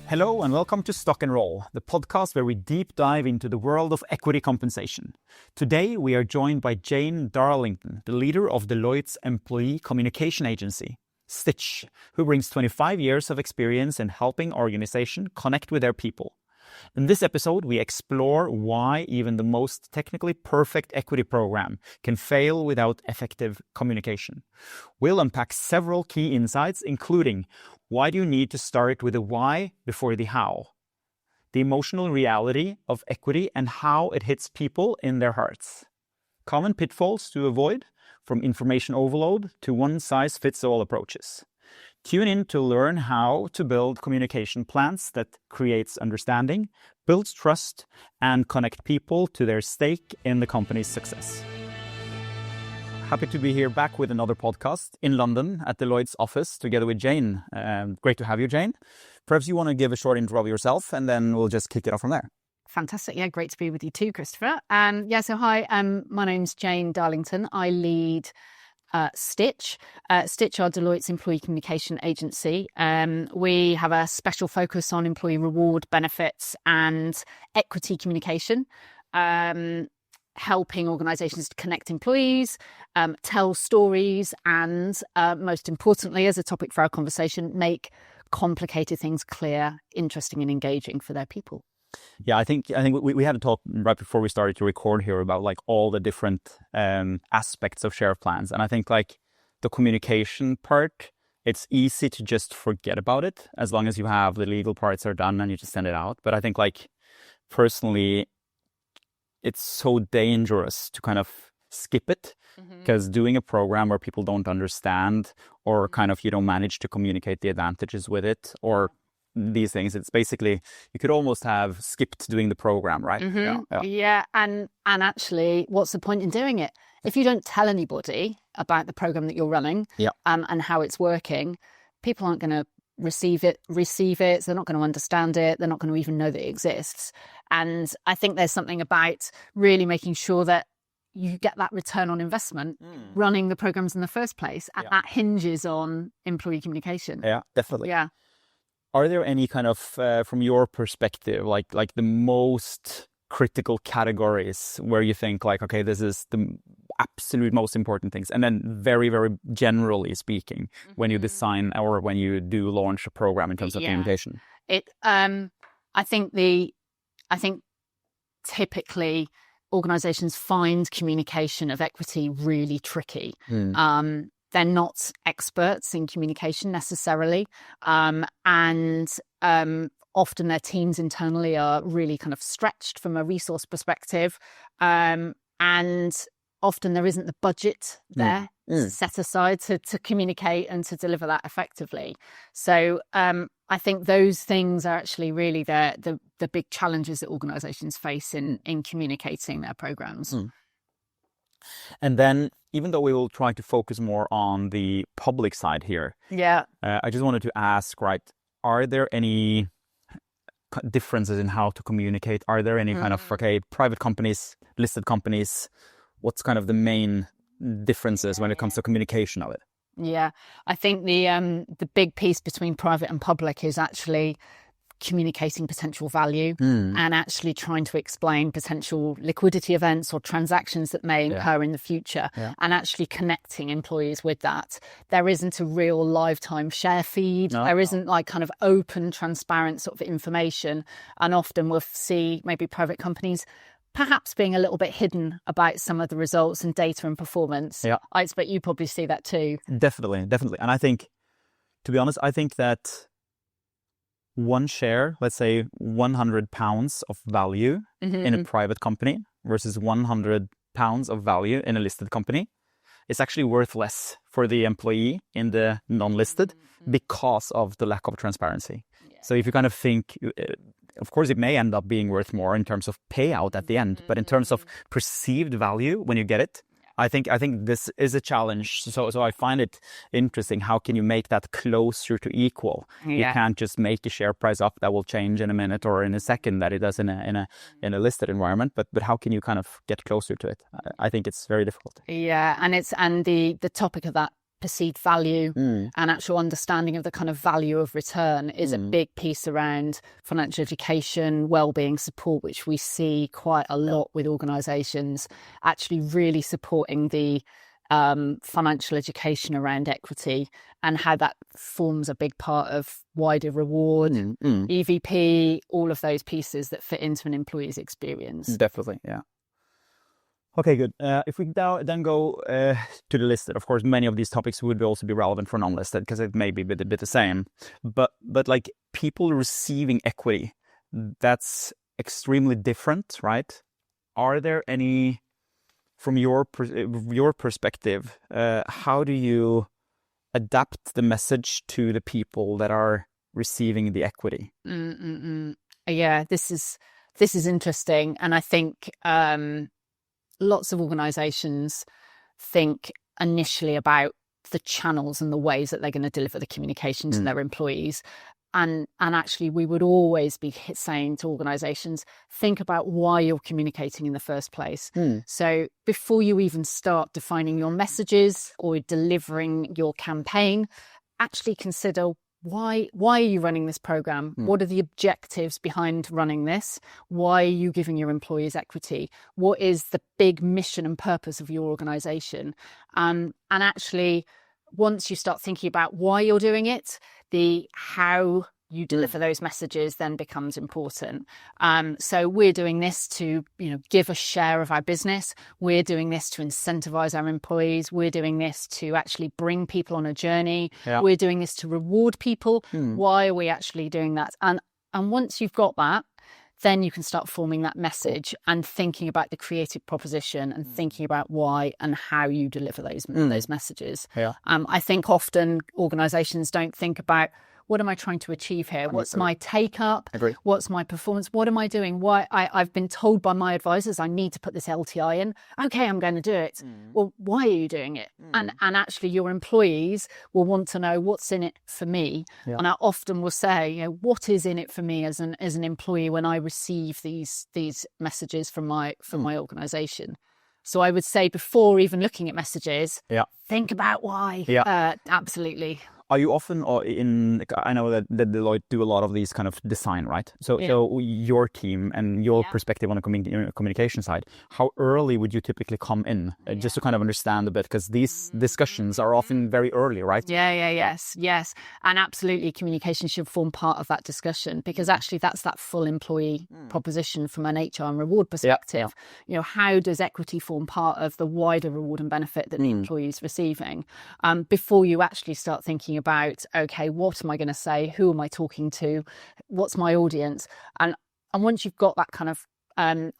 Hello and welcome to Stock and Roll, the podcast where we deep dive into the world of equity compensation. Today we are joined by Jane Darlington, the leader of Deloitte's employee communication agency, Stitch, who brings 25 years of experience in helping organizations connect with their people. In this episode, we explore why even the most technically perfect equity program can fail without effective communication. We'll unpack several key insights, including why do you need to start with the why before the how? The emotional reality of equity and how it hits people in their hearts. Common pitfalls to avoid, from information overload to one-size-fits-all approaches. Tune in to learn how to build communication plans that creates understanding, builds trust, and connect people to their stake in the company's success. Happy to be here back with another podcast in London at Deloitte's office together with Jane. Great to have you, Jane. Perhaps you want to give a short intro of yourself and then we'll just kick it off from there. Fantastic. Yeah, great to be with you too, Christoffer. Hi, my name's Jane Darlington. I lead Stitch. Stitch are Deloitte's employee communication agency. We have a special focus on employee reward benefits and equity communication. Helping organisations to connect employees, tell stories, and most importantly, as a topic for our conversation, make complicated things clear, interesting, and engaging for their people. Yeah, I think we had a talk right before we started to record here about like all the different aspects of share plans, and I think like the communication part, it's easy to just forget about it as long as you have the legal parts are done and you just send it out. But I think like personally, it's so dangerous to kind of skip it because doing a program where people don't understand or kind of you don't manage to communicate the advantages with it or these things, it's basically you could almost have skipped doing the program, right? Yeah. And actually, what's the point in doing it if you don't tell anybody about the program that you're running and how it's working? People aren't going to receive it, they're not going to understand it, they're not going to even know that it exists. And I think there's something about really making sure that you get that return on investment running the programs in the first place, and that hinges on employee communication. Yeah, definitely. Yeah. Are there any kind of, from your perspective, like the most critical categories where you think like, okay, this is the absolute most important things? And then very, very generally speaking, when you design or when you do launch a program in terms of communication? I think typically organizations find communication of equity really tricky. They're not experts in communication necessarily. Often their teams internally are really kind of stretched from a resource perspective. And often there isn't the budget there set aside to communicate and to deliver that effectively. So I think those things are actually really the big challenges that organizations face in communicating their programs. And then, even though we will try to focus more on the public side here, I just wanted to ask, right, are there any differences in how to communicate? Are there any kind of, private companies, listed companies, what's kind of the main differences when it comes to communication of it? Yeah, I think the big piece between private and public is actually communicating potential value and actually trying to explain potential liquidity events or transactions that may occur in the future and actually connecting employees with that. There isn't a real lifetime share feed. There isn't like kind of open, transparent sort of information. And often we'll see maybe private companies perhaps being a little bit hidden about some of the results and data and performance. I expect you probably see that too. Definitely. And I think, to be honest, I think that one share, let's say 100 pounds of value in a private company versus 100 pounds of value in a listed company, is actually worth less for the employee in the non-listed because of the lack of transparency. So if you kind of think, of course, it may end up being worth more in terms of payout at the end, but in terms of perceived value when you get it, I think this is a challenge. So I find it interesting. How can you make that closer to equal? You can't just make a share price up that will change in a minute or in a second that it does in a listed environment. But how can you kind of get closer to it? I think it's very difficult. Yeah, and the topic of that perceived value and actual understanding of the kind of value of return is a big piece around financial education, well-being support, which we see quite a lot with organisations, actually really supporting the financial education around equity and how that forms a big part of wider reward, EVP, all of those pieces that fit into an employee's experience. Definitely, yeah. Okay, good. If we now then go to the listed, of course, many of these topics would also be relevant for non-listed because it may be a bit the same. But like people receiving equity, that's extremely different, right? Are there any, from your perspective, how do you adapt the message to the people that are receiving the equity? Yeah, this is interesting, and I think lots of organisations think initially about the channels and the ways that they're going to deliver the communication to their employees. And actually, we would always be saying to organisations, think about why you're communicating in the first place. So before you even start defining your messages or delivering your campaign, actually consider why are you running this program? What are the objectives behind running this? Why are you giving your employees equity? What is the big mission and purpose of your organisation? And actually, once you start thinking about why you're doing it, the how you deliver those messages then becomes important. So we're doing this to, give a share of our business. We're doing this to incentivize our employees. We're doing this to actually bring people on a journey. Yeah. We're doing this to reward people. Why are we actually doing that? And once you've got that, then you can start forming that message and thinking about the creative proposition and thinking about why and how you deliver those messages. Yeah. I think often organizations don't think about, what am I trying to achieve here? What's my take up? What's my performance? What am I doing? Why I've been told by my advisors I need to put this LTI in. Okay, I'm going to do it. Well, why are you doing it? And actually your employees will want to know what's in it for me. Yeah. And I often will say, what is in it for me as an employee when I receive these messages from my organization? So I would say before even looking at messages, think about why. Yeah. Absolutely. Are you often I know that Deloitte do a lot of these kind of design, right? So your team and your perspective on the communication side, how early would you typically come in? Just to kind of understand a bit, because these discussions are often very early, right? Yes. And absolutely communication should form part of that discussion, because actually that's that full employee proposition from an HR and reward perspective. Yeah. How does equity form part of the wider reward and benefit that the employee is receiving? Before you actually start thinking about, okay, what am I going to say? Who am I talking to? What's my audience? And once you've got that kind of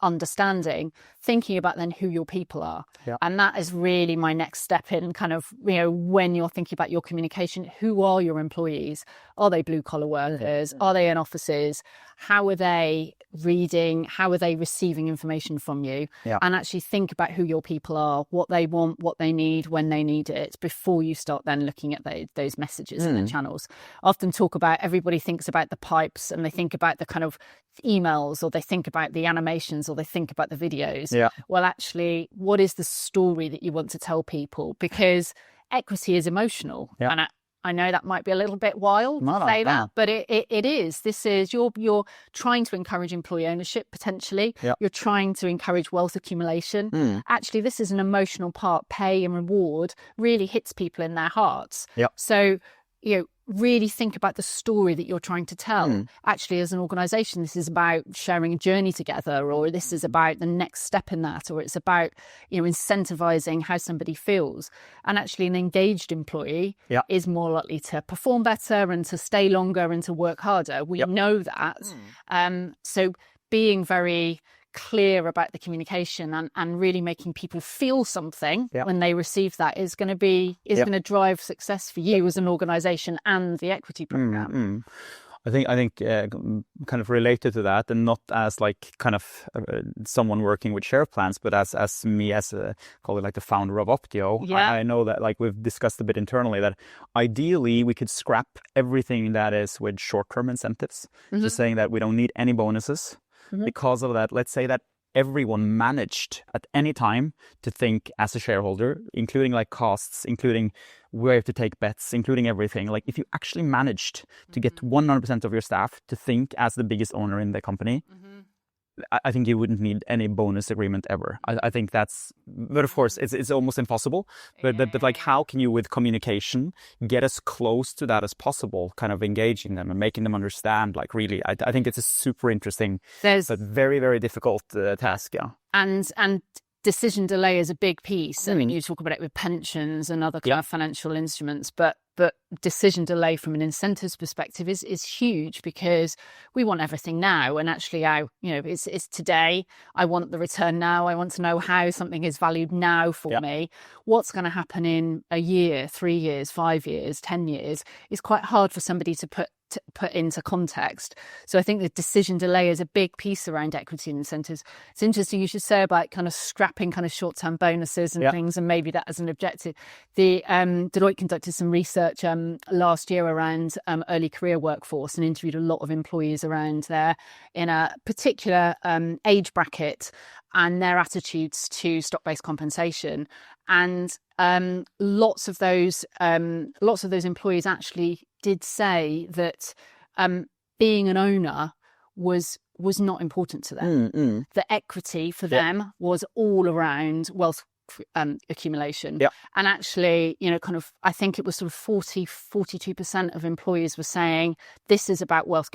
understanding, thinking about then who your people are. Yeah. And that is really my next step in kind of, when you're thinking about your communication, who are your employees? Are they blue collar workers? Are they in offices? How are they reading? How are they receiving information from you? Yeah. And actually think about who your people are, what they want, what they need, when they need it, before you start then looking at those messages and the channels. I often talk about, everybody thinks about the pipes and they think about the kind of emails, or they think about the animations, or they think about the videos. Yeah. Well, actually, what is the story that you want to tell people? Because equity is emotional. Yeah. And I know that might be a little bit wild to say that, but it is. This is, you're trying to encourage employee ownership, potentially. Yep. You're trying to encourage wealth accumulation. Actually, this is an emotional part. Pay and reward really hits people in their hearts. Yep. So, really think about the story that you're trying to tell. Actually, as an organisation, this is about sharing a journey together, or this is about the next step in that, or it's about, incentivising how somebody feels. And actually, an engaged employee is more likely to perform better and to stay longer and to work harder. We know that. So being very clear about the communication and really making people feel something when they receive that is going to drive success for you as an organisation and the equity program. I think kind of related to that, and not as like kind of someone working with share plans, but as me, as call it like the founder of Optio. I know that, like we've discussed a bit internally, that ideally we could scrap everything that is with short-term incentives, just saying that we don't need any bonuses. Because of that, let's say that everyone managed at any time to think as a shareholder, including like costs, including where to take bets, including everything. Like if you actually managed to get 100% of your staff to think as the biggest owner in the company, I think you wouldn't need any bonus agreement ever. I think that's, but of course it's almost impossible. But like, how can you with communication get as close to that as possible, kind of engaging them and making them understand? Like really, I think it's a super interesting, but very, very difficult task. Yeah. And decision delay is a big piece. I mean, you talk about it with pensions and other kind of financial instruments, but decision delay from an incentives perspective is huge, because we want everything now. And actually, it's today. I want the return now. I want to know how something is valued now for me. What's going to happen in a year, 3 years, 5 years, 10 years is quite hard for somebody to put into context. So I think the decision delay is a big piece around equity and incentives. It's interesting you should say about kind of scrapping kind of short-term bonuses and things, and maybe that as an objective. The Deloitte conducted some research last year around early career workforce and interviewed a lot of employees around there in a particular age bracket and their attitudes to stock-based compensation. And lots of those employees actually did say that being an owner was not important to them. The equity for them was all around wealth accumulation. And actually, kind of, I think it was sort of 42% of employees were saying, this is about wealth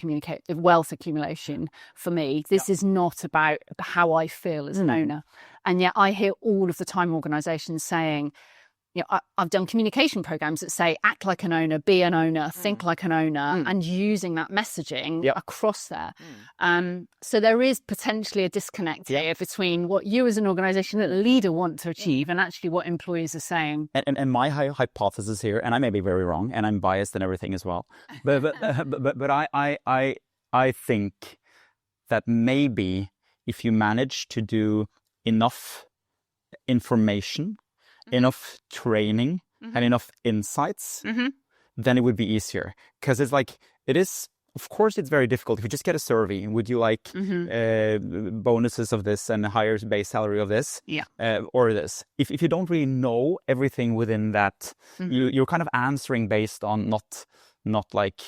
accumulation for me. This is not about how I feel as an owner. And yet I hear all of the time organizations saying, I've done communication programs that say, act like an owner, be an owner, think like an owner, and using that messaging across there. So there is potentially a disconnect here between what you as an organization, a leader, want to achieve and actually what employees are saying. And my hypothesis here, and I may be very wrong, and I'm biased and everything as well, but I think that maybe if you manage to do enough information, enough training and enough insights, then it would be easier. Because it's like, of course it's very difficult. If you just get a survey, would you like bonuses of this and a higher base salary of this or this? If you don't really know everything within that, you're kind of answering based on not like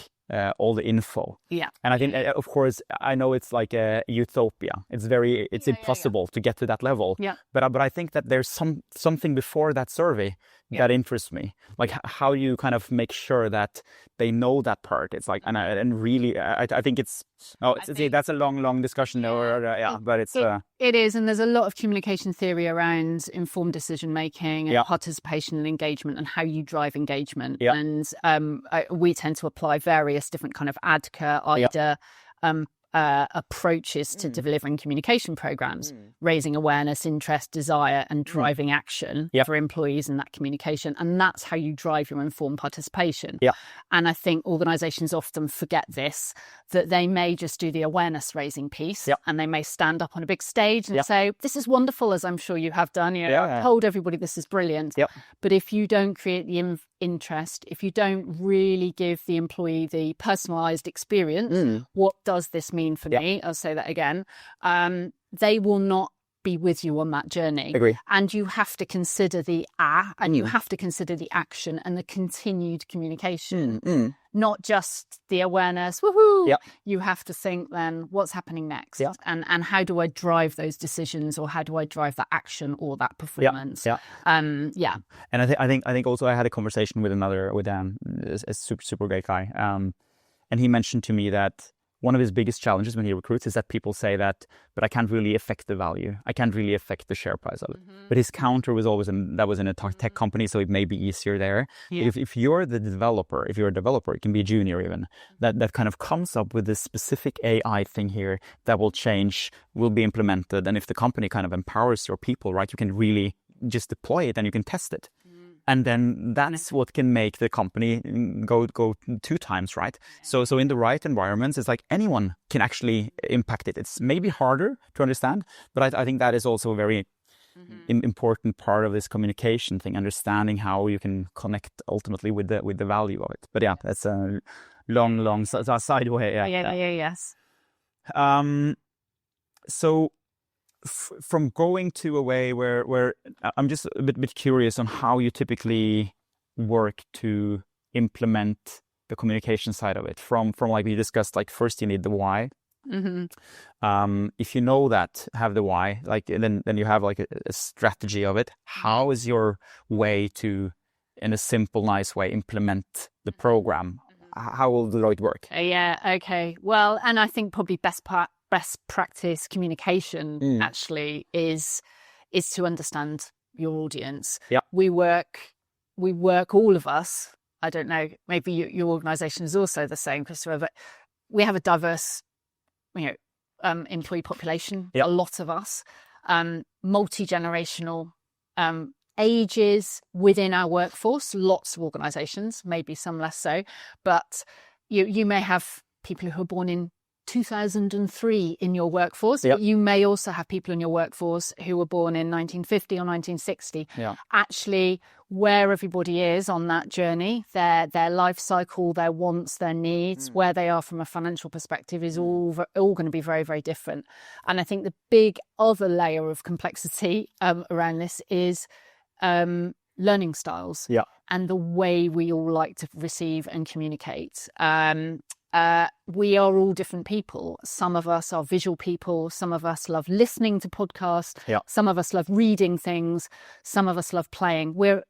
all the info. And I think, of course, I know it's like a utopia. It's impossible to get to that level. But I think that there's something before that survey that interests me. Like how you kind of make sure that they know that part. It's like, and really, I think that's a long discussion. But it is, and there's a lot of communication theory around informed decision making and participation and engagement and how you drive engagement. And we tend to apply various different kind of ADKA, IDA approaches to delivering communication programs, raising awareness, interest, desire, and driving action for employees in that communication. And that's how you drive your informed participation. And I think organizations often forget this, that they may just do the awareness raising piece and they may stand up on a big stage and say, this is wonderful, as I'm sure you have done. I've told everybody this is brilliant. But if you don't create the interest, if you don't really give the employee the personalized experience, what does this mean for me? I'll say that again. They will not be with you on that journey. Agree. And you have to consider the and you have to consider the action and the continued communication, not just the awareness. Woohoo! You have to think then, what's happening next? And how do I drive those decisions, or how do I drive that action or that performance? And I think also I had a conversation with a super great guy, and he mentioned to me that one of his biggest challenges when he recruits is that people say that, but I can't really affect the value. I can't really affect the share price of it. But his counter was always that was in a tech company, so it may be easier there. If you're the developer, if you're a developer, it can be a junior even, that kind of comes up with this specific AI thing here that will change, will be implemented. And if the company kind of empowers your people, right, you can really just deploy it and you can test it. And then that's what can make the company go 2 times, right? So in the right environments, it's like anyone can actually impact it. It's maybe harder to understand, but I think that is also a very important part of this communication thing, understanding how you can connect ultimately with the value of it. But that's a long side way. Yes. So from going to a way where I'm just a bit curious on how you typically work to implement the communication side of it. From like we discussed, like first you need the why. If you know that, have the why, like then you have like a strategy of it. How is your way to, in a simple, nice way, implement the program? How will Deloitte work? Yeah. Okay. Well, and I think probably best practice communication actually is to understand your audience. Yeah. We work, all of us. I don't know, maybe your organization is also the same, Christoffer, but we have a diverse, employee population. Yeah. A lot of us, multi-generational, ages within our workforce. Lots of organizations, maybe some less so, but you may have people who are born in 2003 in your workforce, but you may also have people in your workforce who were born in 1950 or 1960. Actually, where everybody is on that journey, their life cycle, their wants, their needs, where they are from a financial perspective is all going to be very, very different. And I think the big other layer of complexity around this is learning styles and the way we all like to receive and communicate. We are all different people. Some of us are visual people. Some of us love listening to podcasts. Some of us love reading things. Some of us love playing. We're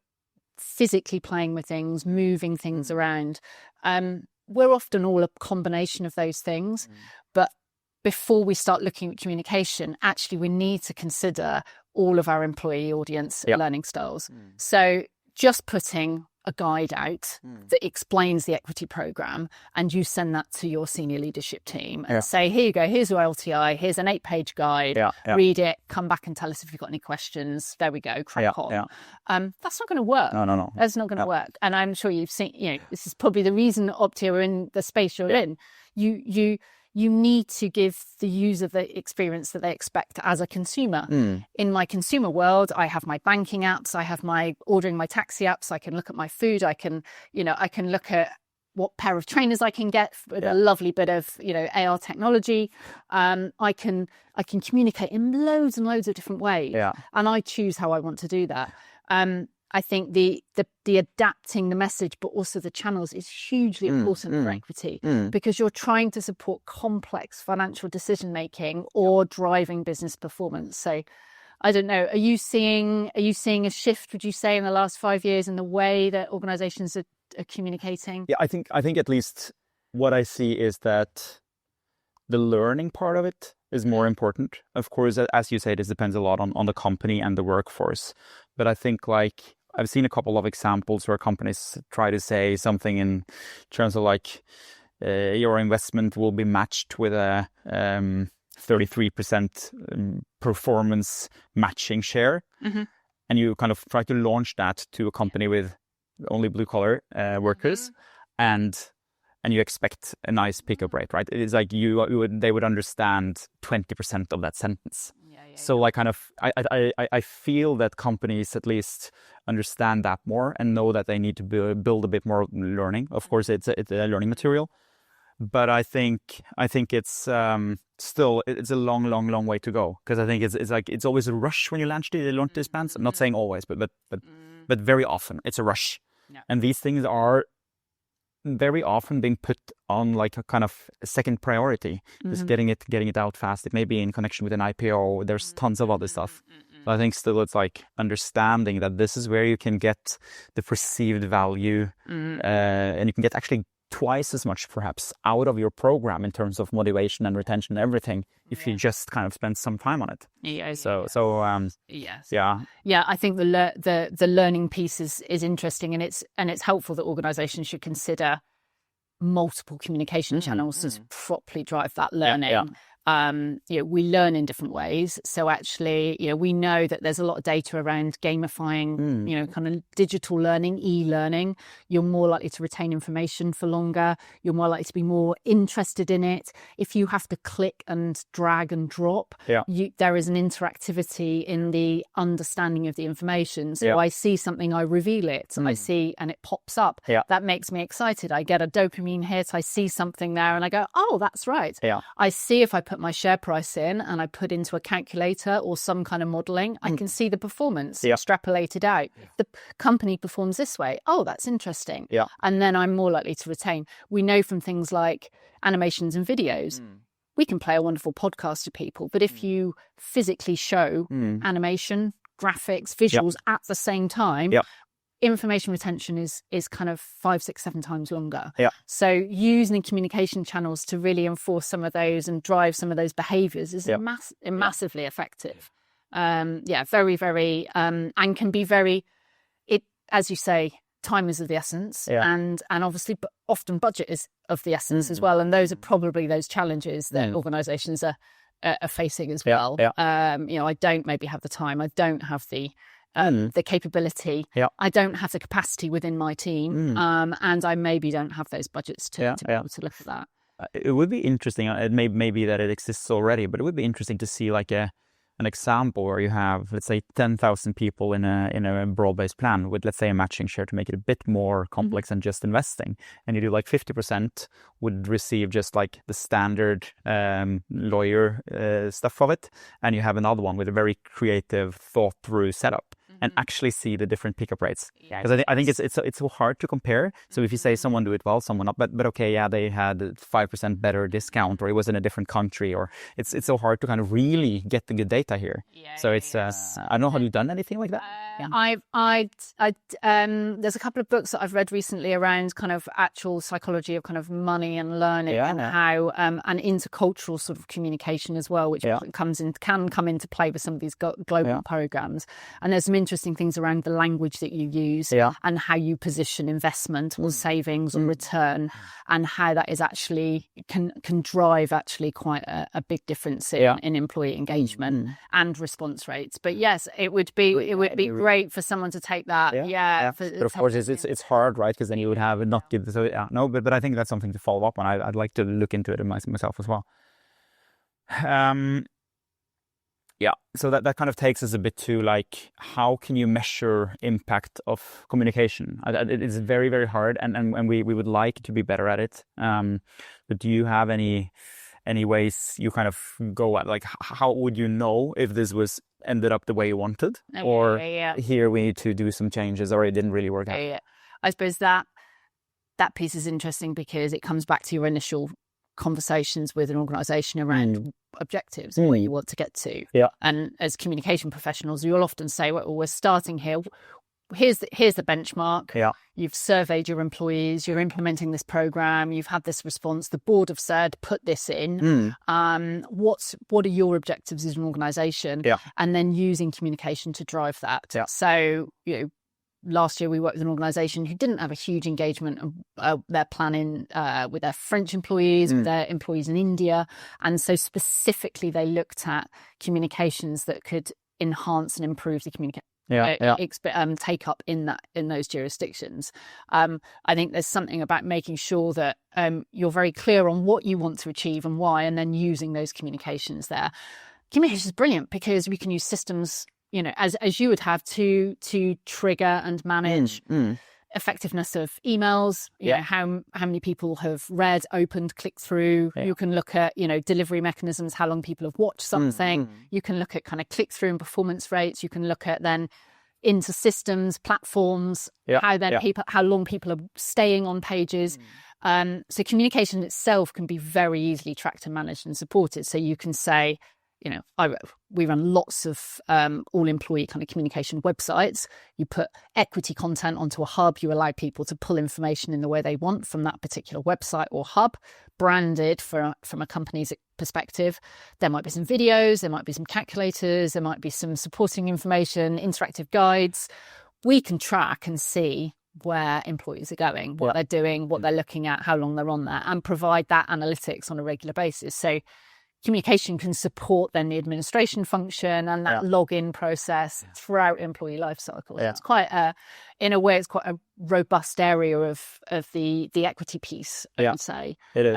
physically playing with things, moving things around. We're often all a combination of those things. But before we start looking at communication, actually we need to consider all of our employee audience learning styles. So just putting a guide out that explains the equity program, and you send that to your senior leadership team and say, here you go, here's your LTI, here's an 8-page guide, read it, come back and tell us if you've got any questions. There we go, crack on. That's not going to work. No. That's not going to work. And I'm sure you've seen, this is probably the reason Optio are in the space you're in. You need to give the user the experience that they expect as a consumer. In my consumer world, I have my banking apps, I have my ordering my taxi apps, I can look at my food, I can look at what pair of trainers I can get with a lovely bit of, AR technology. I can communicate in loads and loads of different ways. And I choose how I want to do that. I think the adapting the message, but also the channels, is hugely important for equity, because you're trying to support complex financial decision making or driving business performance. So, I don't know. Are you seeing a shift? Would you say in the last 5 years in the way that organisations are communicating? Yeah, I think at least what I see is that the learning part of it is more important. Of course, as you say, this depends a lot on the company and the workforce. But I think like I've seen a couple of examples where companies try to say something in terms of like your investment will be matched with a 33% performance matching share. And you kind of try to launch that to a company with only blue collar workers, and you expect a nice pickup rate, right? It is like they would understand 20% of that sentence. So like kind of, I feel that companies at least understand that more and know that they need to build a bit more learning. Of course, it's a learning material, but I think it's still it's a long way to go, because I think it's like it's always a rush when you launch these plans. I'm not saying always, but very often it's a rush, and these things are very often being put on like a kind of a second priority, just getting it out fast. It may be in connection with an IPO. There's tons of other stuff. But I think still it's like understanding that this is where you can get the perceived value, and you can get actually twice as much perhaps out of your program in terms of motivation and retention and everything if you just kind of spend some time on it. Yes. I think the learning piece is interesting, and it's helpful that organizations should consider multiple communication channels to properly drive that learning. We learn in different ways. So actually, we know that there's a lot of data around gamifying, kind of digital learning, e-learning. You're more likely to retain information for longer. You're more likely to be more interested in it. If you have to click and drag and drop, there is an interactivity in the understanding of the information. So I see something, I reveal it, and I see, and it pops up. That makes me excited. I get a dopamine hit. I see something there and I go, oh, that's right. I see if I put put my share price in and I put into a calculator or some kind of modelling, I can see the performance extrapolated out. If the company performs this way, oh, that's interesting. Yeah. And then I'm more likely to retain. We know from things like animations and videos, we can play a wonderful podcast to people, but if you physically show animation, graphics, visuals at the same time, information retention is kind of 5, 6, 7 times longer. So using communication channels to really enforce some of those and drive some of those behaviours is massively effective. Very, very, and can be very, as you say, time is of the essence, and obviously, but often budget is of the essence as well. And those are probably those challenges that organisations are facing as well. I don't maybe have the time. I don't have the capability. I don't have the capacity within my team, and I maybe don't have those budgets to be able to look at that. It would be interesting. It may be that it exists already, but it would be interesting to see like an example where you have, let's say, 10,000 people in a broad-based plan with, let's say, a matching share to make it a bit more complex than just investing. And you do like 50% would receive just like the standard lawyer stuff of it, and you have another one with a very creative, thought-through setup. And actually see the different pickup rates, because I think it's so hard to compare. So if you say someone do it well, someone not, but okay, they had 5% better discount, or it was in a different country, or it's so hard to kind of really get the good data here. So it's I don't know, have you done anything like that? There's a couple of books that I've read recently around kind of actual psychology of kind of money and learning and how and intercultural sort of communication as well, which can come into play with some of these global programs. And there's some interesting things around the language that you use and how you position investment or savings or return, and how that is actually can drive actually quite a big difference in employee engagement and response rates. But yes, it would be great for someone to take that. But of course, it's hard, right? Because then you would have not give but I think that's something to follow up on. I'd like to look into it myself as well. So that kind of takes us a bit to like, how can you measure impact of communication? It is very, very hard, and we would like to be better at it. But do you have any ways you kind of go at, like, how would you know if this was ended up the way you wanted, or here we need to do some changes, or it didn't really work out? I suppose that piece is interesting because it comes back to your initial conversations with an organisation around objectives and where you want to get to. And as communication professionals, you'll often say, well, we're starting here. Here's the benchmark. You've surveyed your employees. You're implementing this program. You've had this response. The board have said, put this in. What are your objectives as an organisation? And then using communication to drive that. So, last year we worked with an organisation who didn't have a huge engagement of their planning with their French employees, with their employees in India. And so specifically they looked at communications that could enhance and improve the communication. Take up in those jurisdictions. I think there's something about making sure that you're very clear on what you want to achieve and why, and then using those communications there. Communication is brilliant because we can use systems, as you would have to trigger and manage effectiveness of emails, how many people have read, opened, clicked through. You can look at, delivery mechanisms, how long people have watched something. You can look at kind of click through and performance rates. You can look at then into systems, platforms, how long people are staying on pages. So communication itself can be very easily tracked and managed and supported. So you can say, we run lots of all-employee kind of communication websites. You put equity content onto a hub. You allow people to pull information in the way they want from that particular website or hub, branded from a company's perspective. There might be some videos. There might be some calculators. There might be some supporting information, interactive guides. We can track and see where employees are going, what they're doing, what they're looking at, how long they're on there, and provide that analytics on a regular basis. So communication can support then the administration function and that login process throughout employee life cycle. It's quite in a way, it's quite a robust area of the equity piece, I would say. It is.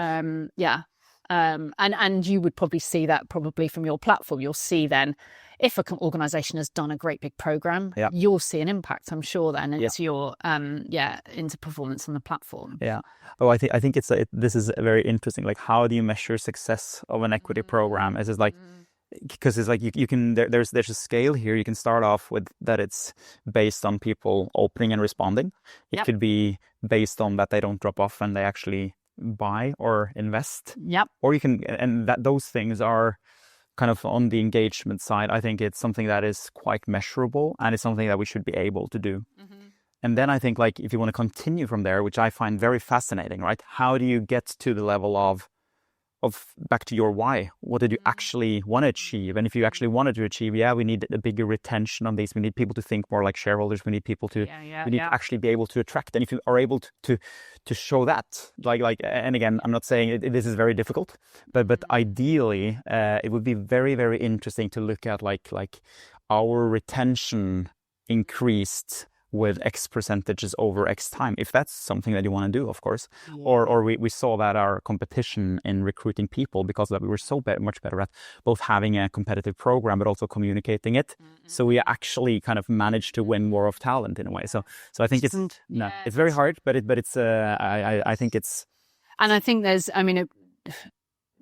And you would probably see that probably from your platform. You'll see then if an organisation has done a great big programme, you'll see an impact, I'm sure, then into your into performance on the platform. Yeah. Oh, I think this is very interesting. Like, how do you measure success of an equity program? It's like, because it's like you can there's a scale here. You can start off with that it's based on people opening and responding. It could be based on that they don't drop off and they actually buy or invest. Or you can, and that those things are kind of on the engagement side. I think it's something that is quite measurable, and it's something that we should be able to do. And then I think, like, if you want to continue from there, which I find very fascinating, right? How do you get to the level of back to your why? What did you actually want to achieve? And if you actually wanted to achieve, we need a bigger retention on these. We need people to think more like shareholders. We need people to, we need to actually be able to attract. And if you are able to show that, and again, I'm not saying this is very difficult, but ideally, it would be very, very interesting to look at like our retention increased with X percentages over X time, if that's something that you want to do, of course. Or we saw that our competition in recruiting people, because of that we were so much better at both having a competitive program but also communicating it. So we actually kind of managed to win more of talent in a way. So I think it's very hard, but it's I think it's. And I think there's,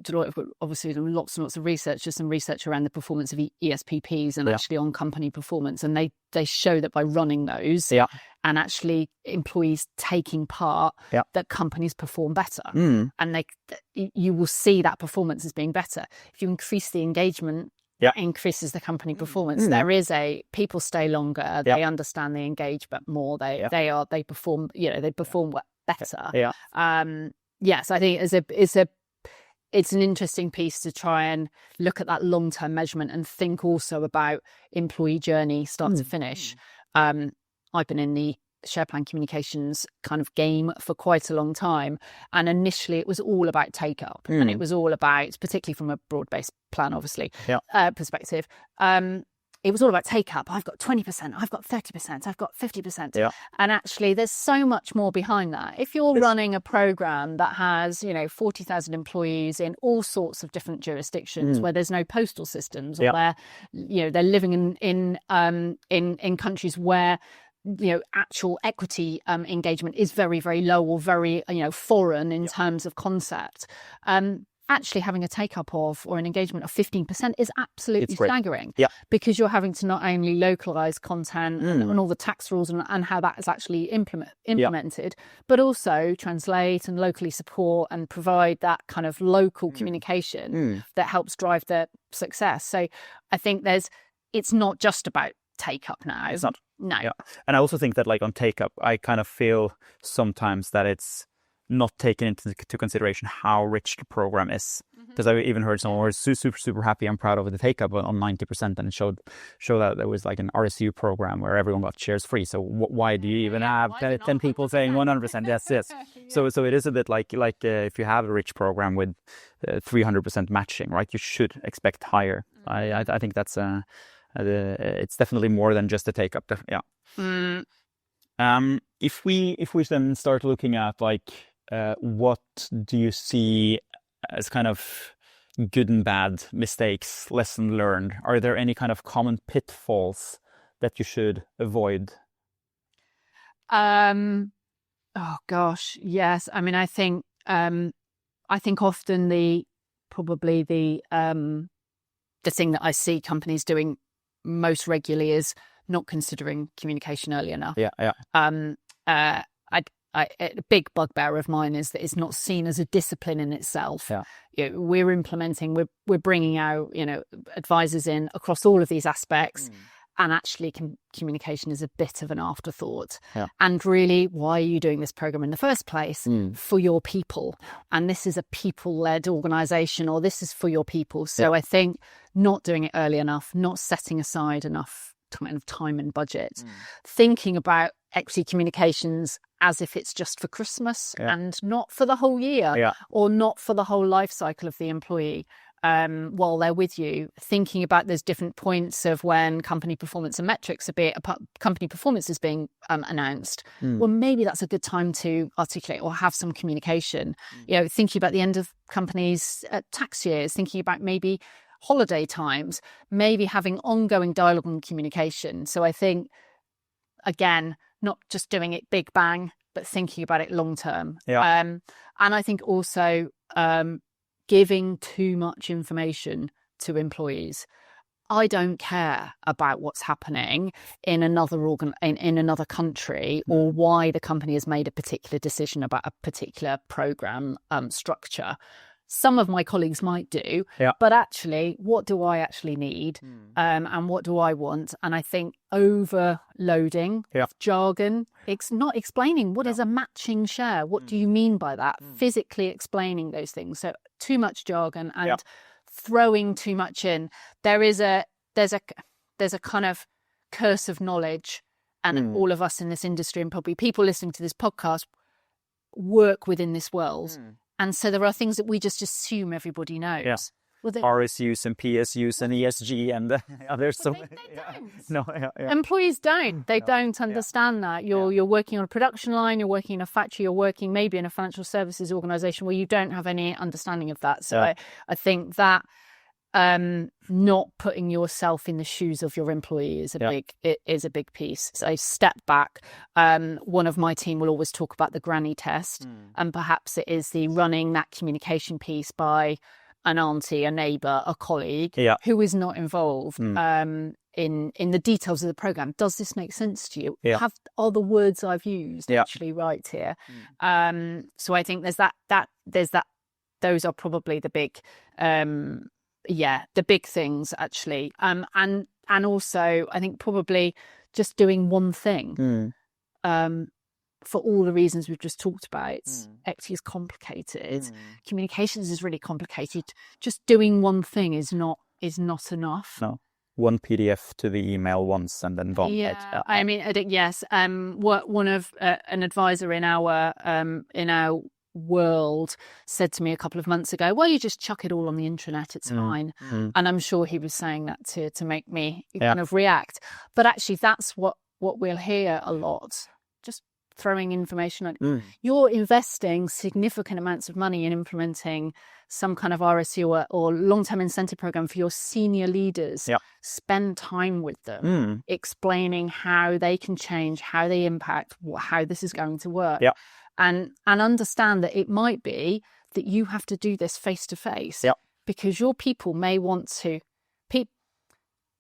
Deloitte obviously done lots and lots of research, just some research around the performance of ESPPs and actually on company performance, and they show that by running those and actually employees taking part, that companies perform better, and you will see that performance as being better. If you increase the engagement, that increases the company performance. There is people stay longer, they understand the engagement more, they perform, they perform better. So I think it's an interesting piece to try and look at that long-term measurement and think also about employee journey start to finish. I've been in the share plan communications kind of game for quite a long time, and initially it was all about take up, and it was all about, particularly from a broad-based plan obviously perspective, it was all about take up. I've got 20%, I've got 30%, I've got 50%. And actually there's so much more behind that. If you're running a program that has, 40,000 employees in all sorts of different jurisdictions where there's no postal systems, or where, they're living in countries where, actual equity engagement is very, very low, or very, foreign in terms of concept. Actually having a take-up of, or an engagement of 15% is absolutely staggering, because you're having to not only localise content and all the tax rules and how that is actually implemented, but also translate and locally support and provide that kind of local communication that helps drive the success. So I think it's not just about take-up now. It's not. No. Yeah. And I also think that, like, on take-up, I kind of feel sometimes that it's not taken into consideration how rich the program is. Because I even heard someone was super happy and proud of the take up on 90%, and it showed that there was like an RSU program where everyone got shares free. So why do you even have 10 people saying 100%? Yes. So it is a bit like if you have a rich program with 300% matching, right? You should expect higher. I think that's it's definitely more than just a take up. If we then start looking at what do you see as kind of good and bad mistakes, lesson learned? Are there any kind of common pitfalls that you should avoid? Oh gosh, yes. I think often the thing that I see companies doing most regularly is not considering communication early enough. A big bugbear of mine is that it's not seen as a discipline in itself. We're implementing, we're bringing out, advisors in across all of these aspects, and actually communication is a bit of an afterthought. And really, why are you doing this program in the first place? For your people. And this is a people-led organization, or this is for your people. So I think not doing it early enough, not setting aside enough kind of time and budget, thinking about equity communications as if it's just for Christmas and not for the whole year, or not for the whole life cycle of the employee. while they're with you, thinking about those different points of when company performance and metrics company performance is being announced. Well, maybe that's a good time to articulate or have some communication. Thinking about the end of companies' tax years, thinking about maybe holiday times, maybe having ongoing dialogue and communication. So I think, again, not just doing it big bang, but thinking about it long term. And I think also giving too much information to employees. I don't care about what's happening in another in another country, or why the company has made a particular decision about a particular program structure. Some of my colleagues might do, but actually, what do I actually need, and what do I want? And I think overloading jargon, it's not explaining what is a matching share. What do you mean by that? Physically explaining those things. So too much jargon and throwing too much in. There's a kind of curse of knowledge, and all of us in this industry, and probably people listening to this podcast, work within this world. And so there are things that we just assume everybody knows. Yeah. Well, RSUs and PSUs and ESG and others. So they don't. No, Employees don't. They don't understand that. You're working on a production line, you're working in a factory, you're working maybe in a financial services organization where you don't have any understanding of that. So I think that not putting yourself in the shoes of your employee is a big piece. So step back. One of my team will always talk about the granny test, and perhaps it is the running that communication piece by an auntie, a neighbour, a colleague who is not involved in the details of the programme. Does this make sense to you? Are the words I've used actually right here? So I think there's that. Those are probably the big the big things actually. And also I think probably just doing one thing. For all the reasons we've just talked about, equity is complicated. Communications is really complicated. Just doing one thing is not enough. No, one PDF to the email once and then gone. I mean, yes. One of an advisor in our world said to me a couple of months ago, well, you just chuck it all on the intranet, it's fine. And I'm sure he was saying that to make me kind of react. But actually, that's what we'll hear a lot. Just throwing information on. You're investing significant amounts of money in implementing some kind of RSU or long-term incentive program for your senior leaders. Spend time with them, explaining how they can change, how they impact, how this is going to work. And understand that it might be that you have to do this face to face, because your people may want to.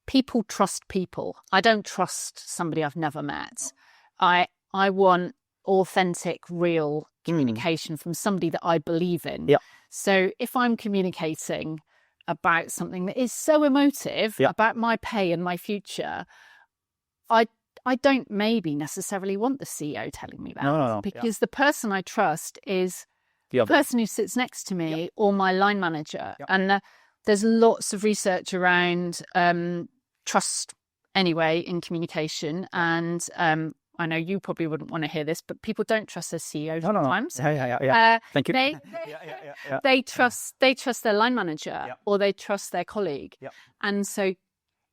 People trust people. I don't trust somebody I've never met. I want authentic, real communication from somebody that I believe in. So if I'm communicating about something that is so emotive about my pay and my future, I don't maybe necessarily want the CEO telling me that. No. Because the person I trust is the person who sits next to me or my line manager. And there's lots of research around trust anyway in communication. And I know you probably wouldn't want to hear this, but people don't trust their CEO sometimes. Thank you. They trust their line manager or they trust their colleague. And so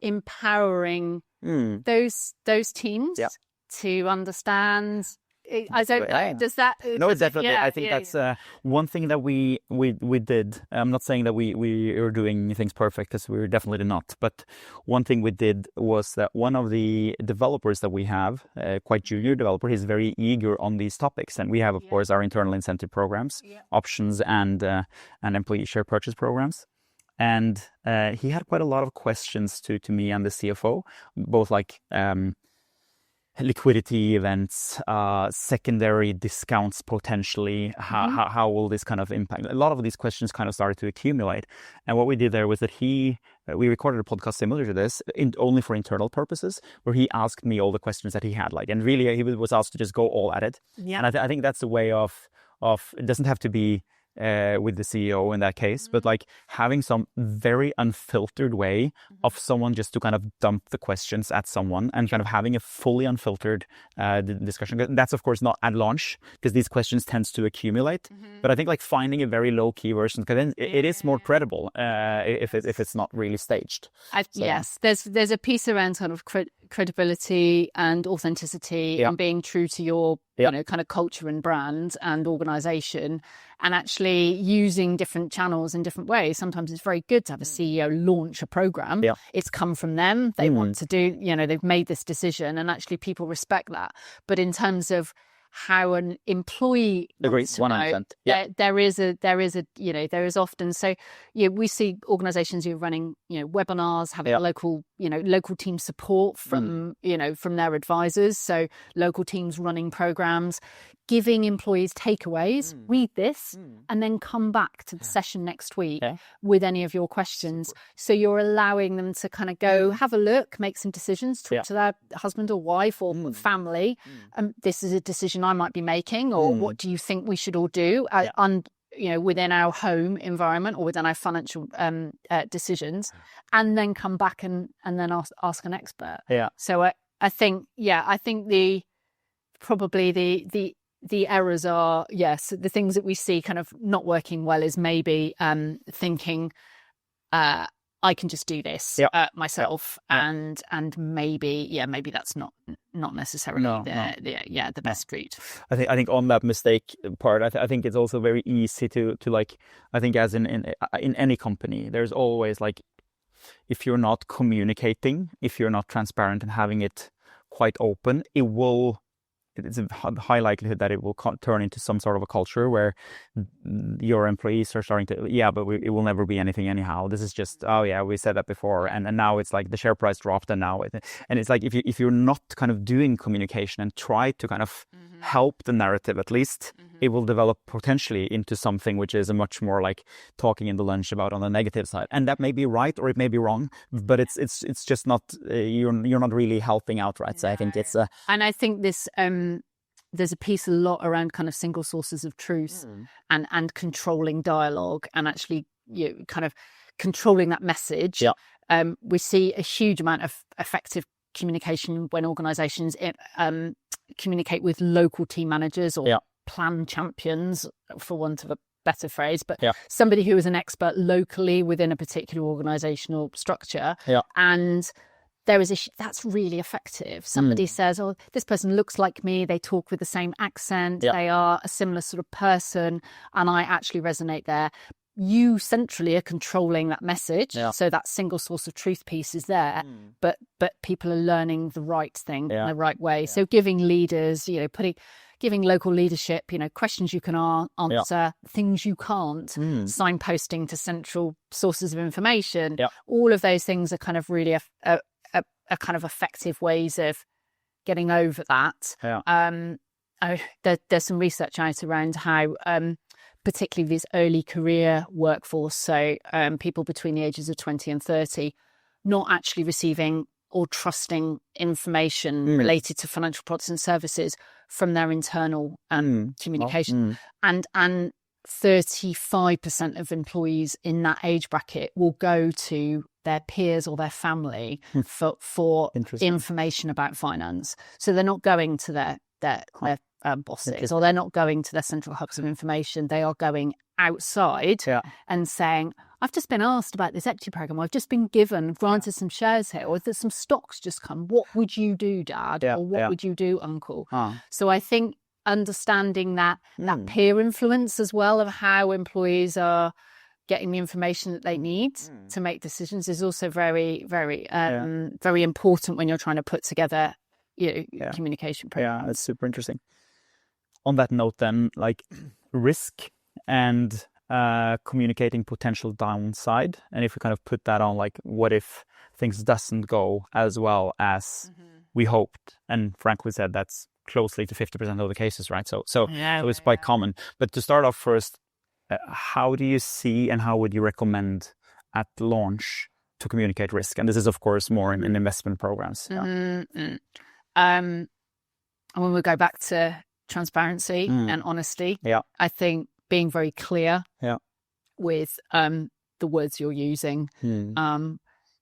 empowering those teams to understand. I don't. Does that? No, definitely. I think that's one thing that we did. I'm not saying that we are doing things perfect, because we're definitely not. But one thing we did was that one of the developers that we have, quite junior developer, he's very eager on these topics, and we have, of course, our internal incentive programs, options, and employee share purchase programs. And he had quite a lot of questions to me and the CFO, both like liquidity events, secondary discounts potentially, how will this kind of impact? A lot of these questions kind of started to accumulate. And what we did there was that we recorded a podcast similar to this, only for internal purposes, where he asked me all the questions that he had, and really he was asked to just go all at it. And I think that's a way of it doesn't have to be with the CEO in that case, but like having some very unfiltered way of someone just to kind of dump the questions at someone and kind of having a fully unfiltered discussion. That's of course not at launch because these questions tends to accumulate, but I think like finding a very low key version, because then it is more credible if it's not really staged. Yes, there's a piece around kind of credibility and authenticity and being true to your you know, kind of culture and brand and organization, and actually using different channels in different ways. Sometimes it's very good to have a CEO launch a program. It's come from them. They want to do, you know, they've made this decision, and actually people respect that. But in terms of how an employee agrees 100%. There is often, so we see organizations who are running, you know, webinars, having local team support from from their advisors, so local teams running programs, giving employees takeaways, read this and then come back to the session next week with any of your questions. So you're allowing them to kind of go have a look, make some decisions, talk to their husband or wife or family. This is a decision I might be making, or what do you think we should all do within our home environment or within our financial decisions, and then come back and then ask an expert. So I think the errors are, yes, the things that we see kind of not working well is maybe thinking I can just do this myself, and maybe that's not necessarily the best route. I think on that mistake part, I think it's also very easy to like, I think as in any company, there's always like, if you're not communicating, if you're not transparent and having it quite open, it's a high likelihood that it will turn into some sort of a culture where your employees are starting to, but it will never be anything anyhow. This is just, we said that before. And now it's like the share price dropped and now, and it's like, if you're not kind of doing communication and try to kind of help the narrative, at least it will develop potentially into something which is a much more like talking in the lunch about on the negative side. And that may be right or it may be wrong, but it's just not, you're not really helping out, right? So I think it's and I think this, there's a piece a lot around kind of single sources of truth and controlling dialogue, and actually kind of controlling that message. We see a huge amount of effective communication when organizations communicate with local team managers or plan champions, for want of a better phrase, but somebody who is an expert locally within a particular organizational structure. And there is that's really effective. Somebody says, oh, this person looks like me, they talk with the same accent, they are a similar sort of person, and I actually resonate there. You centrally are controlling that message, so that single source of truth piece is there, but people are learning the right thing in the right way. So giving leaders, giving local leadership, questions you can answer, things you can't, signposting to central sources of information. All of those things are kind of really a kind of effective ways of getting over that. There's some research out around how particularly this early career workforce, so people between the ages of 20 and 30, not actually receiving or trusting information related to financial products and services from their internal communication. And 35% of employees in that age bracket will go to their peers or their family for information about finance. So they're not going to their bosses, or they're not going to their central hubs of information. They are going outside and saying, I've just been asked about this equity program. I've just been granted some shares here, or there's some stocks just come. What would you do, Dad? Or what would you do, Uncle? So I think understanding that peer influence as well of how employees are getting the information that they need to make decisions is also very, very, very important when you're trying to put together communication programs. Yeah, that's super interesting. On that note then, like risk and communicating potential downside, and if we kind of put that on like, what if things doesn't go as well as we hoped? And frankly said, that's closely to 50% of the cases, right? So it's quite common. But to start off first, how do you see and how would you recommend at launch to communicate risk? And this is of course more in investment programs. And when we go back to transparency and honesty, I think being very clear Yeah. with the words you're using,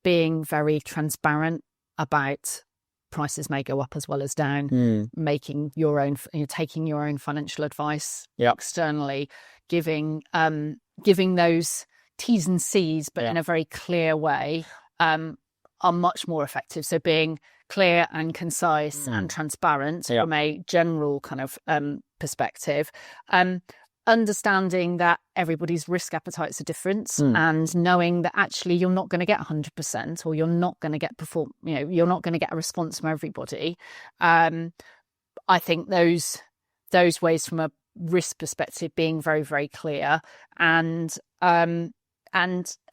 being very transparent about prices may go up as well as down, making your own, taking your own financial advice externally, giving those T's and C's, but in a very clear way, are much more effective. So being clear and concise and transparent from a general kind of perspective, understanding that everybody's risk appetites are different, and knowing that actually you're not going to get 100%, or you're not going to get you're not going to get a response from everybody. I think those ways from a risk perspective, being very, very clear and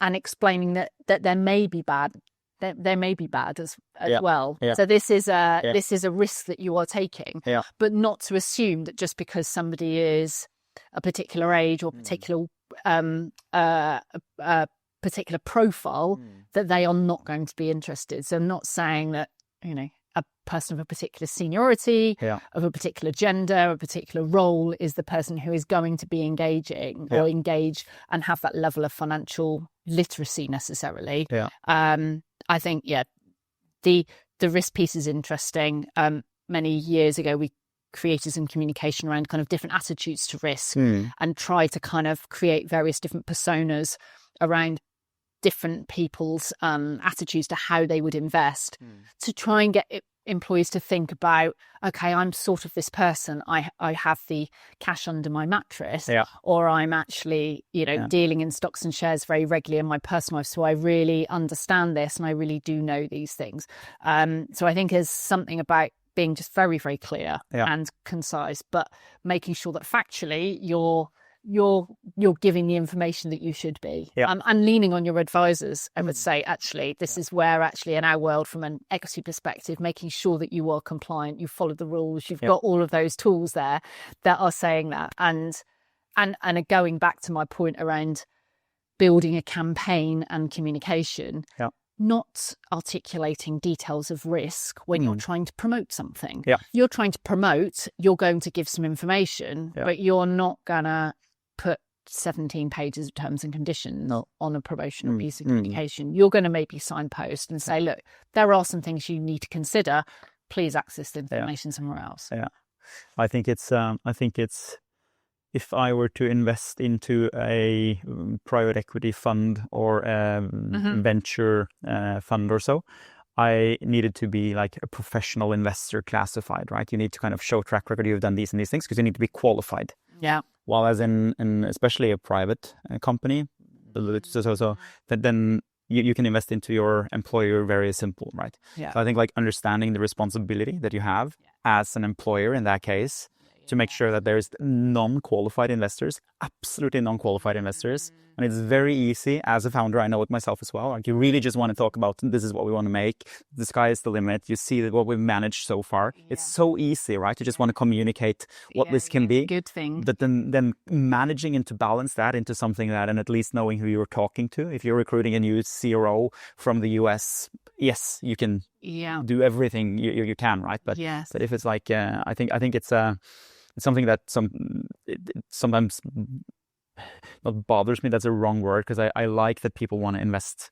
explaining that there may be bad. There may be bad as well. Yeah. So this is a risk that you are taking, but not to assume that just because somebody is a particular age or particular particular profile that they are not going to be interested. So I'm not saying that a person of a particular seniority, of a particular gender, a particular role is the person who is going to be engaging or engage and have that level of financial literacy necessarily. I think, the risk piece is interesting. Many years ago, we created some communication around kind of different attitudes to risk and try to kind of create various different personas around different people's attitudes to how they would invest, to try and get employees to think about, okay, I'm sort of this person, I have the cash under my mattress, or I'm actually dealing in stocks and shares very regularly in my personal life, so I really understand this and I really do know these things. So I think there's something about being just very, very clear and concise, but making sure that factually you're giving the information that you should be, and leaning on your advisors. I would say, actually, this is where actually in our world, from an equity perspective, making sure that you are compliant, you follow the rules, you've got all of those tools there that are saying that. And going back to my point around building a campaign and communication, not articulating details of risk when you're trying to promote something. You're trying to promote, you're going to give some information, but you're not gonna put 17 pages of terms and conditions on a promotional piece of communication. You're going to maybe signpost and say, look, there are some things you need to consider. Please access the information somewhere else. I think it's if I were to invest into a private equity fund or venture fund or so, I needed to be like a professional investor classified, right? You need to kind of show track record, you've done these and these things, because you need to be qualified. While as in especially a private company, so then you can invest into your employer very simple, right? So I think like understanding the responsibility that you have as an employer in that case, to make sure that there's non-qualified investors, absolutely non-qualified investors. And it's very easy as a founder, I know it myself as well, like you really just want to talk about, this is what we want to make, the sky is the limit, you see what we've managed so far. It's so easy, right? You just want to communicate what this can be. Good thing. But then managing and to balance that into something that, and at least knowing who you're talking to. If you're recruiting a new CRO from the US, yes, you can do everything you can, right? But if it's like, I think it's something that sometimes not bothers me, that's a wrong word, because I like that people want to invest.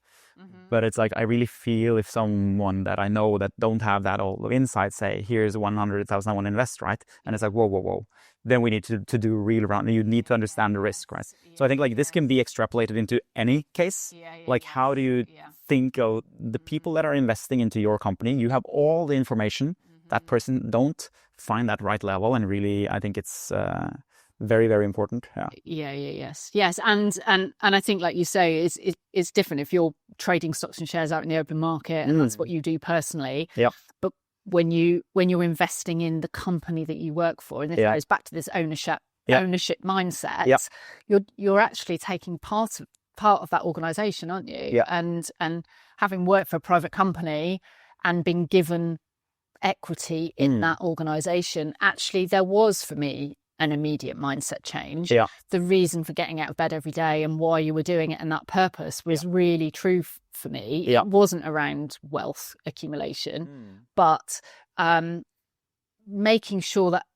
But it's like I really feel if someone that I know that don't have that all of insight say, here's 100,000 I want to invest, right? And it's like, whoa. Then we need to do real round. You need to understand the risk, right? So I think like this can be extrapolated into any case. Like how do you think of the people that are investing into your company? You have all the information. That person don't find that right level, and really I think it's very, very important. Yes. And I think, like you say, it's different if you're trading stocks and shares out in the open market and that's what you do personally. But when you're investing in the company that you work for, and this goes back to this ownership mindset, you're actually taking part of that organization, aren't you? And having worked for a private company and been given equity in that organization, actually there was for me an immediate mindset change. The reason for getting out of bed every day and why you were doing it and that purpose was really true for me. It wasn't around wealth accumulation, but making sure that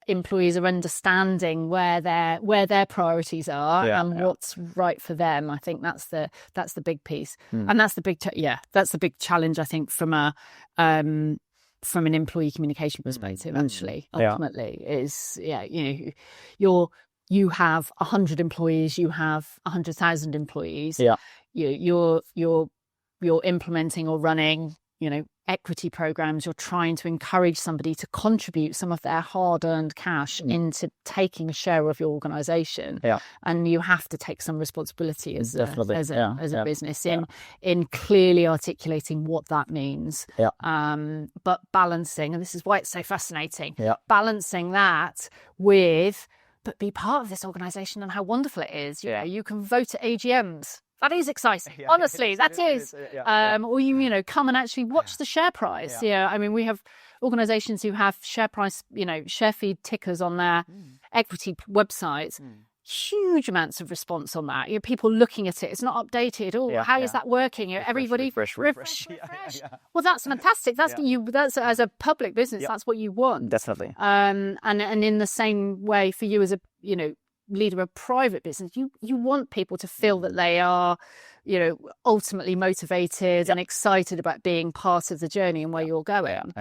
employees are understanding where their priorities are and what's right for them. I think that's the big piece, and that's the big challenge. I think from an employee communication perspective, actually, ultimately, is you have 100 employees, you have 100,000 employees. Yeah, you're implementing or running, equity programs. You're trying to encourage somebody to contribute some of their hard-earned cash into taking a share of your organisation. Yeah, and you have to take some responsibility as a business in clearly articulating what that means. Yeah. But balancing, and this is why it's so fascinating. Yeah. Balancing that with, but be part of this organisation and how wonderful it is. You can vote at AGMs. That is exciting. Yeah, honestly, that is. Or you come and actually watch the share price. Yeah. I mean, we have organisations who have share price, share feed tickers on their equity websites. Huge amounts of response on that. People looking at it. It's not updated. How is that working? Everybody refresh. Well, that's fantastic. That's That's as a public business. That's what you want. Definitely. And in the same way for you as a leader of private business, you want people to feel that they are ultimately motivated and excited about being part of the journey and where you're going.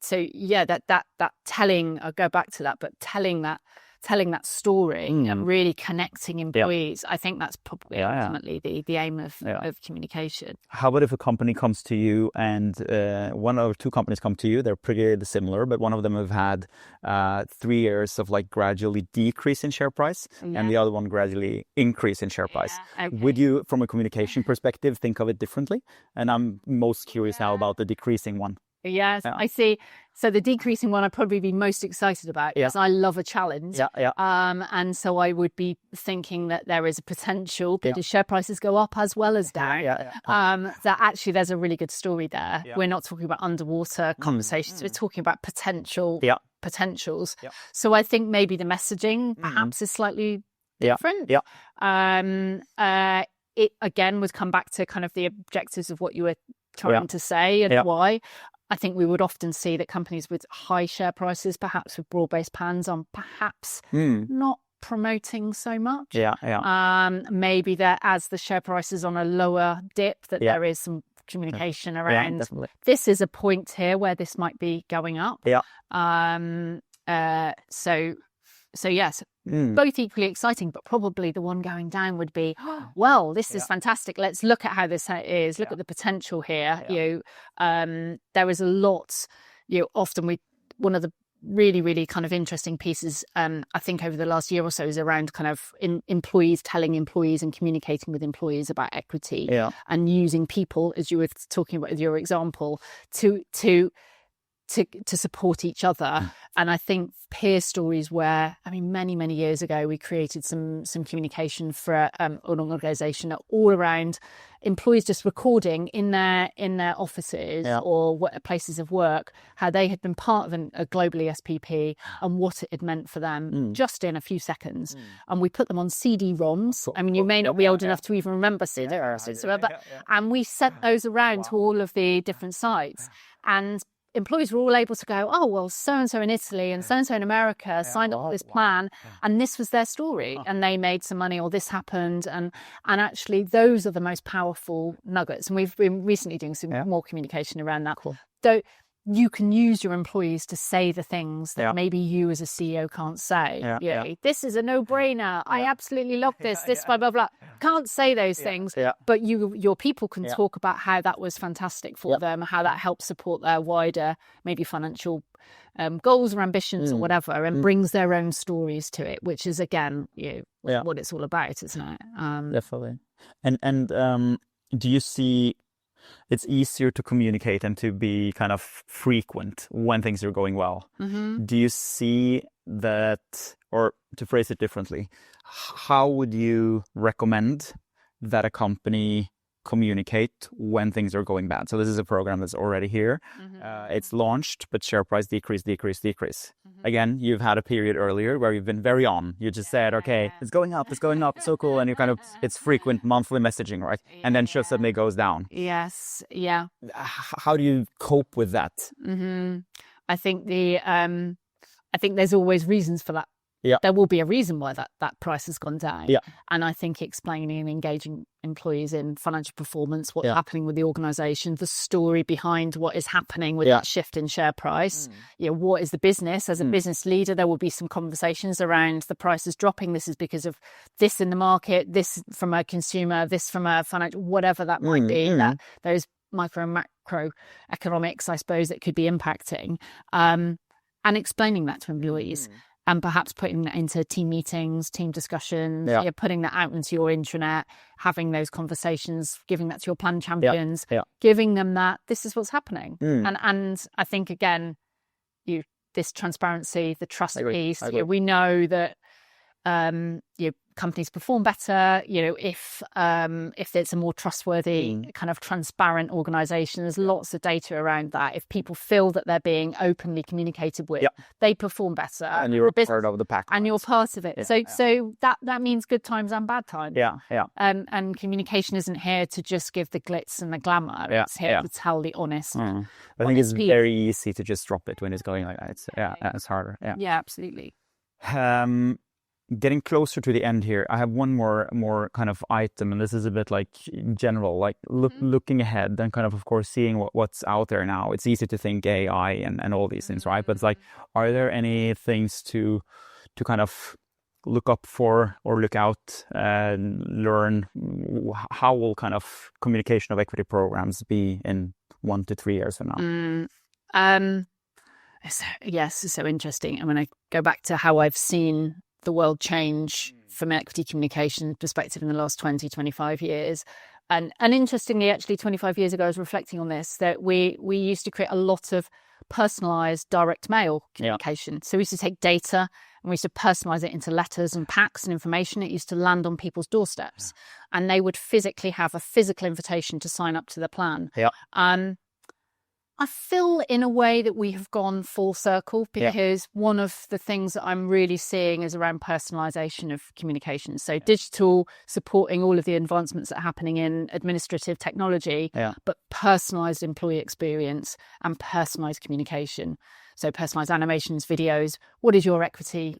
So that telling, I'll go back to that, but telling that story and really connecting employees, I think that's probably ultimately the aim of communication. How about if a company comes to you and one or two companies come to you, they're pretty similar, but one of them have had 3 years of gradually decrease in share price and the other one gradually increase in share price. Okay. Would you, from a communication perspective, think of it differently? And I'm most curious now about the decreasing one. Yes, I see. So the decreasing one I'd probably be most excited about because I love a challenge. And so I would be thinking that there is a potential, but as share prices go up as well as down, that actually there's a really good story there. We're not talking about underwater conversations. We're talking about potentials. So I think maybe the messaging perhaps is slightly different. It again would come back to kind of the objectives of what you were trying to say and why. I think we would often see that companies with high share prices, perhaps with broad-based plans, on perhaps not promoting so much. Maybe that as the share price is on a lower dip, that there is some communication around this is a point here where this might be going up. So yes, both equally exciting, but probably the one going down would be, well, this is fantastic. Let's look at how this is. Look at the potential here. There is a lot. Often one of the really, really kind of interesting pieces, I think over the last year or so, is around kind of employees telling employees and communicating with employees about equity and using people, as you were talking about with your example, to support each other. And I think peer stories where, many, many years ago, we created some communication for an organisation all around employees just recording in their offices or places of work, how they had been part of a global ESPP and what it had meant for them just in a few seconds. And we put them on CD-ROMs. You may not be old enough to even remember CD-ROMs, and we sent those around to all of the different sites. And employees were all able to go, oh, well, so-and-so in Italy and so-and-so in America signed up for this plan and this was their story and they made some money or this happened. And actually, those are the most powerful nuggets. And we've been recently doing some more communication around that. Cool. So you can use your employees to say the things that maybe you as a CEO can't say. This is a no-brainer. I absolutely love this. This blah, blah, blah. Can't say those things, but your people can talk about how that was fantastic for them, how that helps support their wider maybe financial goals or ambitions or whatever, and brings their own stories to it, which is, again, what it's all about, isn't it? Definitely. And do you see it's easier to communicate and to be kind of frequent when things are going well? Do you see that, or to phrase it differently, how would you recommend that a company communicate when things are going bad? So this is a program that's already here. It's launched, but share price decrease. Again, you've had a period earlier where you've been very on. You just said, okay, it's going up, so cool. And you kind of, it's frequent monthly messaging, right? And then just suddenly goes down. Yes, yeah. How do you cope with that? I think I think there's always reasons for that. Yeah. There will be a reason why that price has gone down. Yeah. And I think explaining and engaging employees in financial performance, what's happening with the organisation, the story behind what is happening with that shift in share price. What is the business? As a business leader, there will be some conversations around the prices dropping. This is because of this in the market, this from a consumer, this from a financial, whatever that might be. That those micro and macro economics, I suppose, that could be impacting. And explaining that to employees. And perhaps putting that into team meetings, team discussions, putting that out into your intranet, having those conversations, giving that to your plan champions, giving them that this is what's happening. And I think, again, this transparency, the trust piece, we know that companies perform better, if it's a more trustworthy kind of transparent organisation. There's lots of data around that. If people feel that they're being openly communicated with, they perform better. And you're part of the pack. And you're part of it. So that means good times and bad times. And communication isn't here to just give the glitz and the glamour. It's here to tell the honest. I think it's very easy to just drop it when it's going like that. It's harder. Yeah, absolutely. Getting closer to the end here, I have one more kind of item, and this is a bit like general, like looking ahead and kind of course, seeing what's out there now. It's easy to think AI and all these things, right? But it's like, are there any things to kind of look up for or look out and learn? How will kind of communication of equity programs be in 1 to 3 years from now? Yes, it's so interesting. I'm going to go back to how I've seen the world change from an equity communication perspective in the last 20, 25 years. And interestingly, actually, 25 years ago, I was reflecting on this, that we used to create a lot of personalised direct mail communication. So we used to take data and we used to personalise it into letters and packs and information. It used to land on people's doorsteps and they would physically have a physical invitation to sign up to the plan. I feel in a way that we have gone full circle because one of the things that I'm really seeing is around personalisation of communication. So digital supporting all of the advancements that are happening in administrative technology, but personalised employee experience and personalised communication. So personalised animations, videos. What is your equity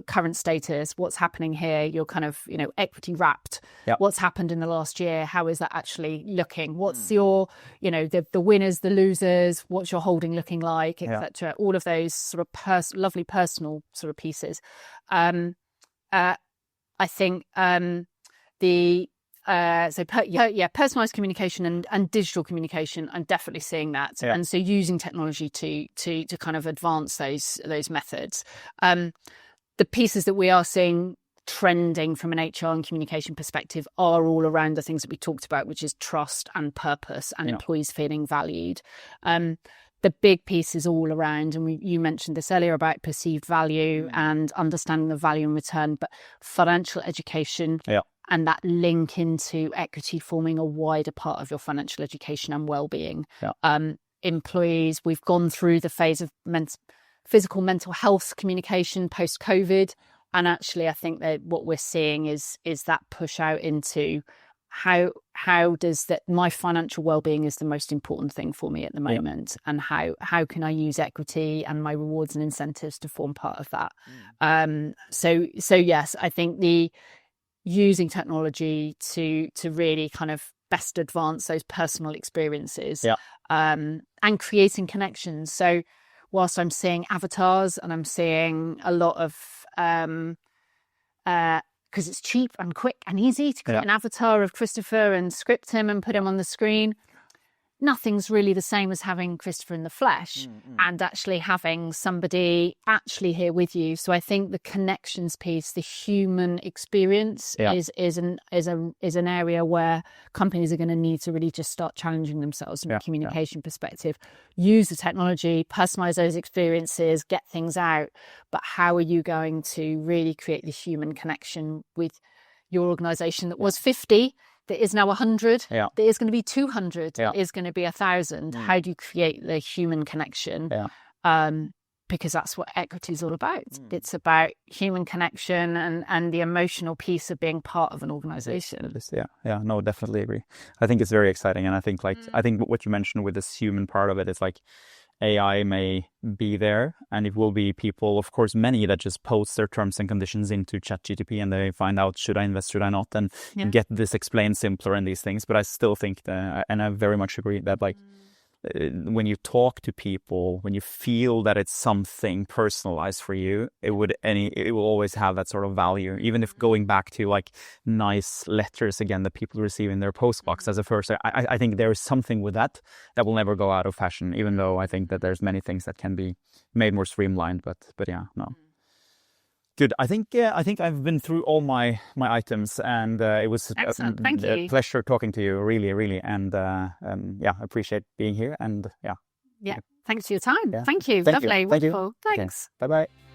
current status? What's happening here? You're kind of, equity wrapped. What's happened in the last year? How is that actually looking? What's your, the winners, the losers? What's your holding looking like, etc. All of those sort of lovely personal sort of pieces. I think personalized communication and digital communication, I'm definitely seeing that. And so using technology to kind of advance those methods. The pieces that we are seeing trending from an HR and communication perspective are all around the things that we talked about, which is trust and purpose and employees feeling valued. The big piece is all around, and you mentioned this earlier about perceived value and understanding the value in return, but financial education and that link into equity forming a wider part of your financial education and well-being. Employees, we've gone through the phase of physical mental health communication post-COVID, and actually I think that what we're seeing is that push out into how does that my financial well-being is the most important thing for me at the moment, and how can I use equity and my rewards and incentives to form part of that. So yes, I think the using technology to really kind of best advance those personal experiences and creating connections. So whilst I'm seeing avatars and I'm seeing a lot of because it's cheap and quick and easy to create an avatar of Christoffer and script him and put him on the screen, nothing's really the same as having Christoffer in the flesh and actually having somebody actually here with you. So I think the connections piece, the human experience is an area where companies are going to need to really just start challenging themselves from a communication perspective. Use the technology, personalize those experiences, get things out. But how are you going to really create the human connection with your organization that was 50? There is now 100, there is going to be 200, there is going to be 1,000. How do you create the human connection? Because that's what equity is all about. It's about human connection and the emotional piece of being part of an organization. No, definitely agree. I think it's very exciting. And I think I think what you mentioned with this human part of it is like, AI may be there, and it will be people, of course, many that just post their terms and conditions into ChatGPT and they find out, should I invest, should I not, and get this explained simpler and these things. But I still think that, and I very much agree that like when you talk to people, when you feel that it's something personalized for you, it will always have that sort of value. Even if going back to like nice letters again that people receive in their postbox as a first, I think there is something with that will never go out of fashion. Even though I think that there's many things that can be made more streamlined, but yeah, no. Good. I think I've been through all my items, and it was a pleasure talking to you. Really, really, and appreciate being here. And thanks for your time. Thank you. Lovely. Wonderful. Thanks. Okay. Bye bye.